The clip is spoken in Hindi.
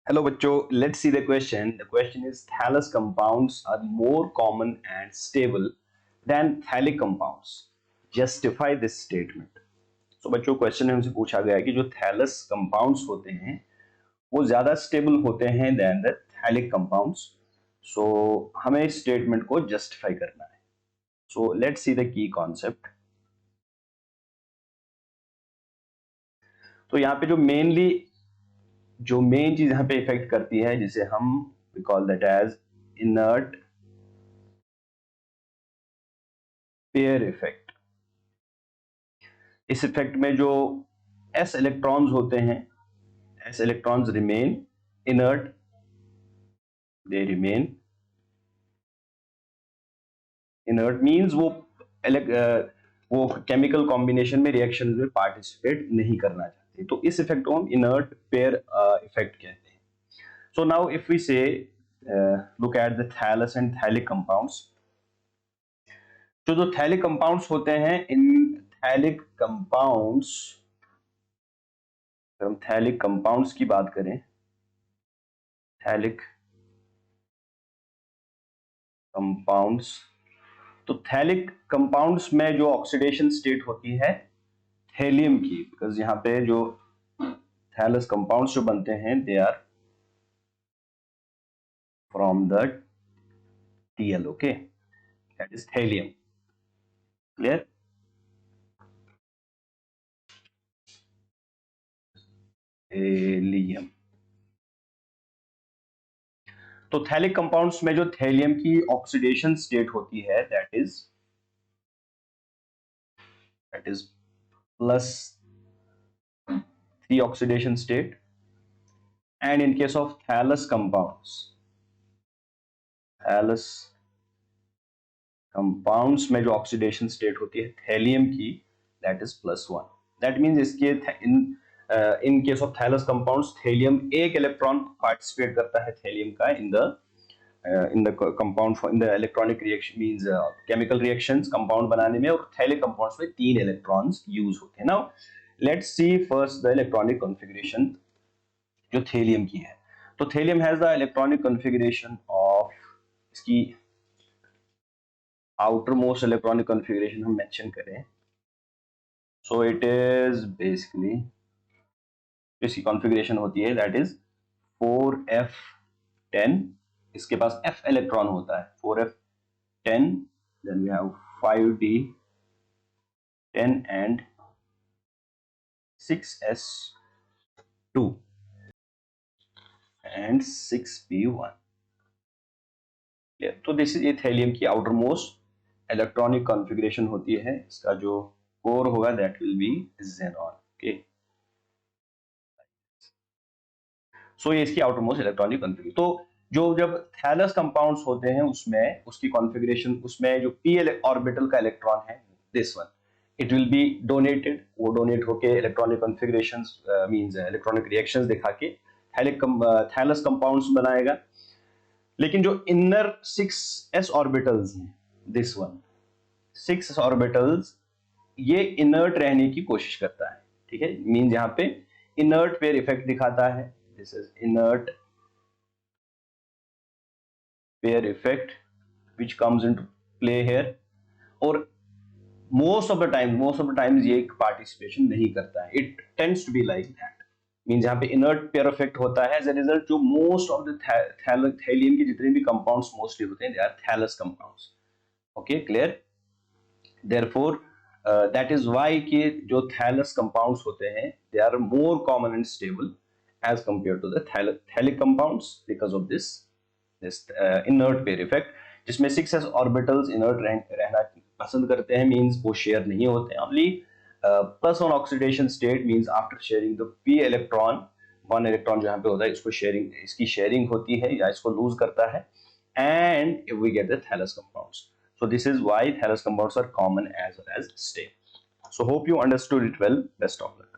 Hello, bachcho. Let's see the question. The question is thallus compounds are more common and stable than thallic compounds. Justify this statement. So बच्चों क्वेश्चन हमसे पूछा गया है कि जो थैलस कंपाउंड्स होते हैं वो ज्यादा स्टेबल होते हैं देन द थैलिक कंपाउंड्स. सो हमें इस स्टेटमेंट को जस्टिफाई करना है. So let's see the key concept. तो यहाँ पे जो मेन चीज यहाँ पे इफेक्ट करती है जिसे हम we call that as inert pair effect. इस इफेक्ट में जो s इलेक्ट्रॉन्स होते हैं, s electrons remain inert, they remain inert means वो केमिकल कॉम्बिनेशन में रिएक्शन में पार्टिसिपेट नहीं करना चाहते. तो इस इफेक्ट को हम इनर्ट पेयर इफेक्ट कहते हैं. So now if we say look at the thallous and thallic compounds. तो जो थैलिक कंपाउंड्स होते हैं, इन थैलिक कंपाउंड्स, अगर हम थैलिक कंपाउंड्स की बात करें, थैलिक कंपाउंड्स, तो थैलिक कंपाउंड्स में जो ऑक्सीडेशन स्टेट होती है थैलियम की, बिकॉज यहाँ पे जो थैलस कंपाउंड्स जो बनते हैं they are from the TL. Okay, that is thallium. Clear? Thallium. तो थैलिक कंपाउंड्स में जो थैलियम की ऑक्सीडेशन स्टेट होती है that is +3 oxidation state. And in case of thallous compounds में जो ऑक्सीडेशन स्टेट होती है थैलियम की दैट इज +1. दैट मीन्स इसके in case of thallous compounds thallium एक इलेक्ट्रॉन पार्टिसिपेट करता है थैलियम का in the compound in the electronic reaction means chemical reactions compound बनाने में, और थैलिक कंपाउंड्स में 3 इलेक्ट्रॉन्स यूज होते हैं. Now let's see first the electronic configuration जो थैलियम की है. तो thallium has the electronic configuration of, इसकी आउटर मोस्ट इलेक्ट्रॉनिक कॉन्फ़िगरेशन हम मेंशन करें, सो इट इज बेसिकली, इसकी कॉन्फ़िगरेशन होती है दैट इज 4f10. इसके पास f इलेक्ट्रॉन होता है 4f10, then we have 5d10 and 6s2 and 6p1. तो दिस इज थैलियम की आउटर मोस्ट इलेक्ट्रॉनिक कॉन्फ़िगरेशन होती है. इसका जो कोर होगा that will be xenon. Okay, so ये इसकी आउटर मोस्ट इलेक्ट्रॉनिक कॉन्फ़िगरेशन. तो जब थैलस कंपाउंड्स होते हैं उसमें उसकी कॉन्फ़िगरेशन, उसमें जो p ऑर्बिटल का इलेक्ट्रॉन है this one, it will be donated. वो डोनेट होके electronic configurations means electronic reactions दिखा के थैलस कंपाउंड्स बनाएगा. लेकिन जो इनर 6s ऑर्बिटल्स हैं, दिस वन 6 ऑर्बिटल्स, ये इनर्ट रहने की कोशिश करता है. ठीक है, मीन यहां पे इनर्ट पेयर इफेक्ट दिखाता है. This is inert pair effect which comes into play here. और मोस्ट ऑफ द टाइम्स ये पार्टिसिपेशन नहीं करता है. It tends to be like that. Mean जहां पे इनर्ट पेयर इफेक्ट होता है एज ए रिजल्ट जो मोस्ट ऑफ द थैलियम के जितने भी कंपाउंड्स मोस्टली होते हैं they are thallous compounds. Okay, clear? Therefore that is why कि जो थैलस कंपाउंड्स होते हैं they are more common and stable as compare to the thallic compounds because of this inert pair effect, जिसमें 6s ऑर्बिटल्स इनर्ट रहना पसंद करते हैं. मींस वो शेयर नहीं होते. Only +1 oxidation state means after sharing the p electron, 1 electron जो यहाँ पे होता है इसकी शेयरिंग होती है या इसको लूज करता है, and we get the thallus compounds. So this is why thallus compounds are common as well as stable. So hope you understood it well. Best of luck.